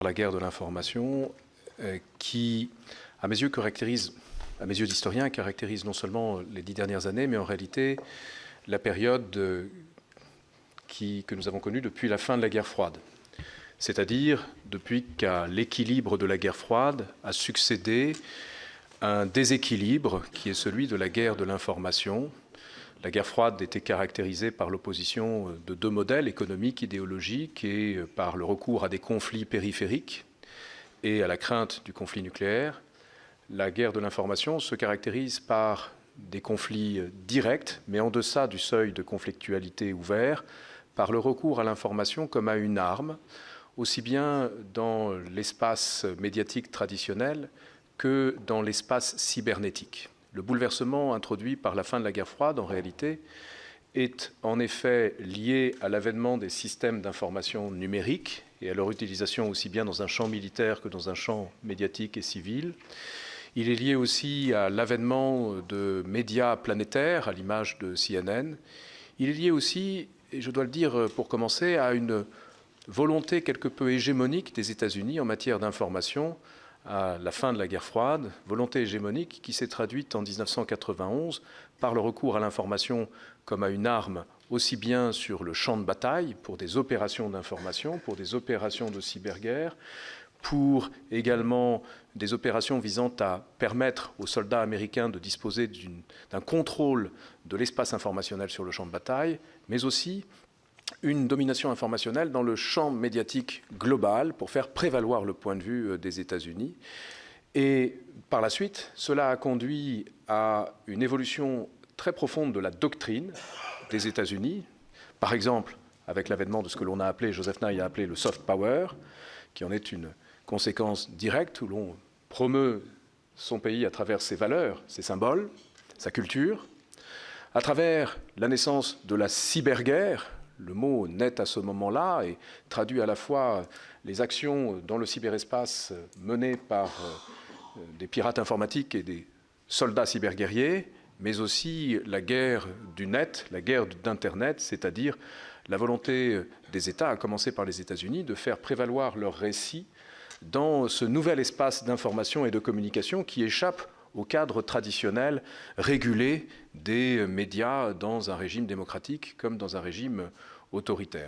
La guerre de l'information qui, à mes yeux d'historien, caractérise non seulement les 10 dernières années, mais en réalité la période que nous avons connue depuis la fin de la guerre froide. C'est-à-dire depuis qu'à l'équilibre de la guerre froide a succédé un déséquilibre qui est celui de la guerre de l'information. La guerre froide était caractérisée par l'opposition de deux modèles économiques, idéologiques, et par le recours à des conflits périphériques et à la crainte du conflit nucléaire. La guerre de l'information se caractérise par des conflits directs, mais en deçà du seuil de conflictualité ouvert, par le recours à l'information comme à une arme, aussi bien dans l'espace médiatique traditionnel que dans l'espace cybernétique. Le bouleversement introduit par la fin de la guerre froide, en réalité, est en effet lié à l'avènement des systèmes d'information numériques et à leur utilisation aussi bien dans un champ militaire que dans un champ médiatique et civil. Il est lié aussi à l'avènement de médias planétaires, à l'image de CNN. Il est lié aussi, et je dois le dire pour commencer, à une volonté quelque peu hégémonique des États-Unis en matière d'information à la fin de la guerre froide, volonté hégémonique qui s'est traduite en 1991 par le recours à l'information comme à une arme aussi bien sur le champ de bataille pour des opérations d'information, pour des opérations de cyberguerre, pour également des opérations visant à permettre aux soldats américains de disposer d'un contrôle de l'espace informationnel sur le champ de bataille, mais aussi une domination informationnelle dans le champ médiatique global pour faire prévaloir le point de vue des États-Unis. Et par la suite, cela a conduit à une évolution très profonde de la doctrine des États-Unis, par exemple avec l'avènement de ce que l'on a appelé, Joseph Nye a appelé le soft power, qui en est une conséquence directe où l'on promeut son pays à travers ses valeurs, ses symboles, sa culture, à travers la naissance de la cyberguerre. Le mot naît à ce moment-là et traduit à la fois les actions dans le cyberespace menées par des pirates informatiques et des soldats cyberguerriers, mais aussi la guerre du net, la guerre d'Internet, c'est-à-dire la volonté des États, à commencer par les États-Unis, de faire prévaloir leur récit dans ce nouvel espace d'information et de communication qui échappe au cadre traditionnel régulé des médias dans un régime démocratique comme dans un régime autoritaire.